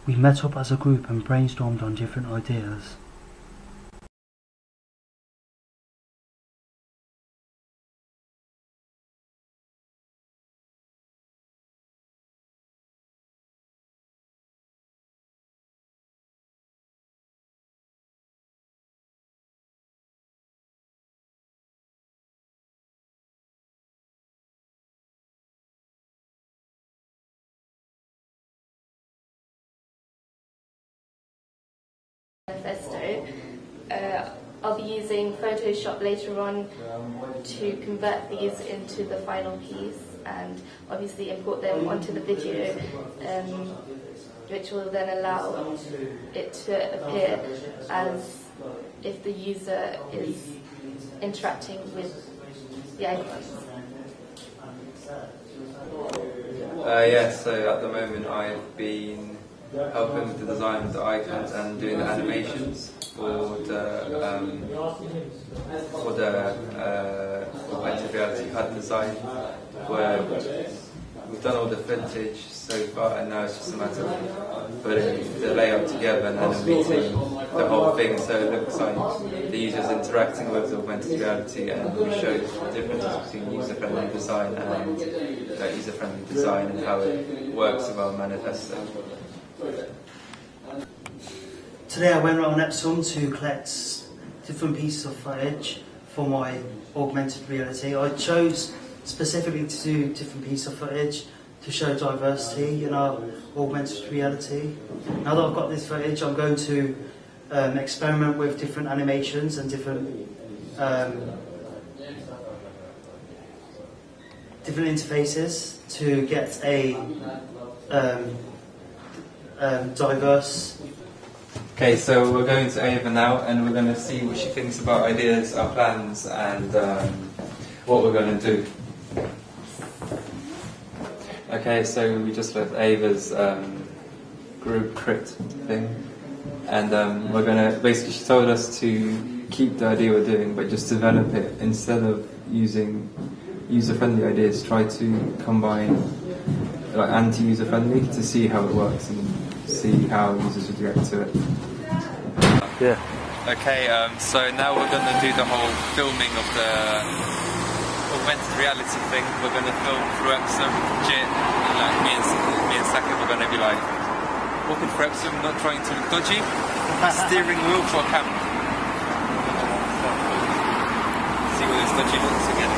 We met up as a group and brainstormed on different ideas. Manifesto. I'll be using Photoshop later on to convert these into the final piece and obviously import them onto the video, which will then allow it to appear as if the user is interacting with the icons. Yes, so at the moment I've been helping with the design of the icons and doing the animations for the augmented reality HUD design, where we've done all the footage so far and now it's just a matter of putting the layout together and animating the whole thing so it looks like the user's interacting with the augmented reality, and we showed the differences between user-friendly design and user-friendly design and how it works with our manifesto. Today I went around Epsom to collect different pieces of footage for my augmented reality. I chose specifically to do different pieces of footage to show diversity in our augmented reality. Now that I've got this footage, I'm going to experiment with different animations and different interfaces to get a diverse. Okay, so we're going to Ava now and we're going to see what she thinks about ideas, our plans, and what we're going to do. Okay, so we just left Ava's group crypt thing, and we're going to, basically she told us to keep the idea we're doing but just develop it. Instead of using user-friendly ideas, try to combine like anti-user-friendly to see how it works and see how users would react to it. Yeah. Okay, so now we're going to do the whole filming of the augmented reality thing. We're going to film through Epsom, Jit, like me and Saka, we're going to be like walking through Epsom, not trying to look dodgy, steering wheel for a camera. See what this dodgy looks again.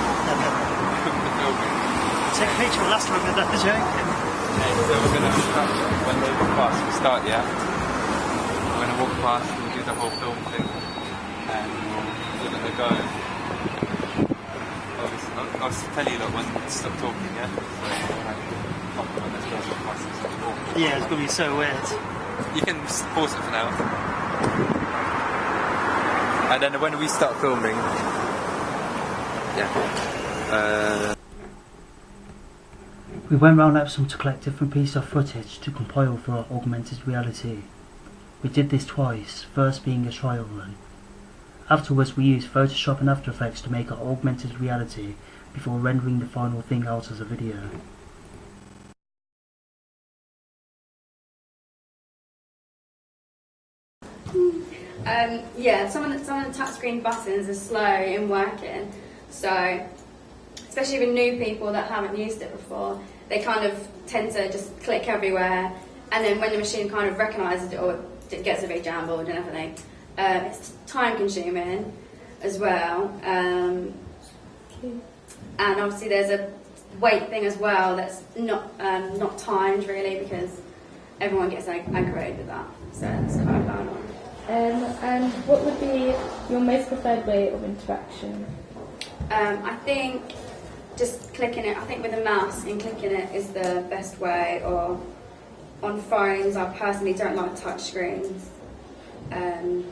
Take a picture of last time with that joke. Okay, so we're going to start when they walk past. We start, yeah? We're going to walk past, we'll do the whole film thing, and we're going to go. I'll tell you that when to stop talking, yeah? Yeah, it's going to be so weird. You can pause it for now. And then when we start filming, yeah. We went round Epsom to collect different pieces of footage to compile for our augmented reality. We did this twice, first being a trial run. Afterwards we used Photoshop and After Effects to make our augmented reality before rendering the final thing out as a video. Yeah, some of the touchscreen buttons are slow in working, so especially with new people that haven't used it before, they kind of tend to just click everywhere, and then when the machine kind of recognises it or it gets a bit jumbled and everything, it's time consuming as well, and obviously there's a weight thing as well that's not timed really, because everyone gets aggravated with that, so it's kind of going on. And what would be your most preferred way of interaction? I think just clicking it, I think with a mouse and clicking it is the best way, or on phones. I personally don't like touch screens. I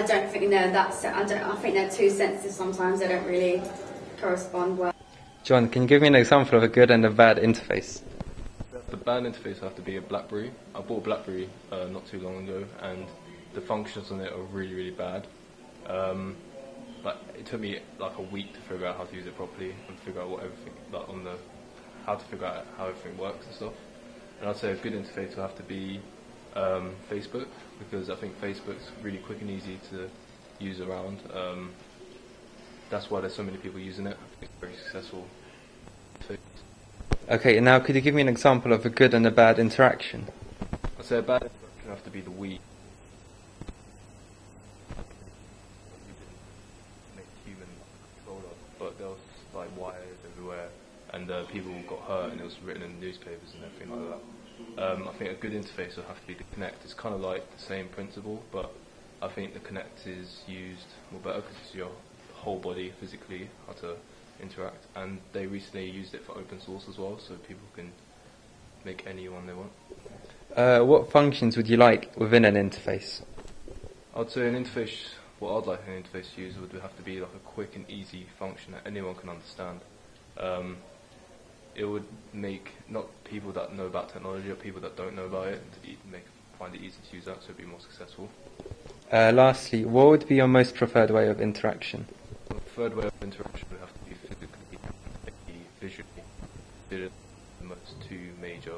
don't think they're that I think they're too sensitive sometimes, they don't really correspond well. John, can you give me an example of a good and a bad interface? The bad interface will have to be a BlackBerry. I bought a BlackBerry not too long ago, and the functions on it are really, really bad. But it took me like a week to figure out how to use it properly and figure out what everything, like how to figure out how everything works and stuff. And I'd say a good interface will have to be Facebook, because I think Facebook's really quick and easy to use around. That's why there's so many people using it. I think it's very successful. Okay, now could you give me an example of a good and a bad interaction? I'd say a bad interaction would have to be the Wii. Make human controller, but there was like wires everywhere, and people got hurt, and it was written in newspapers and everything like that. I think a good interface will have to be the Kinect. It's kind of like the same principle, but I think the Kinect is used more better because it's your whole body physically how to interact, and they recently used it for open source as well, so people can make any one they want. What functions would you like within an interface? I'd say an interface, what I'd like an interface to use would have to be like a quick and easy function that anyone can understand. It would make not people that know about technology, but people that don't know about it, to find it easy to use that, so it'd be more successful. Lastly, what would be your most preferred way of interaction? The preferred way of interaction would have to be physically and visually. They're the most two major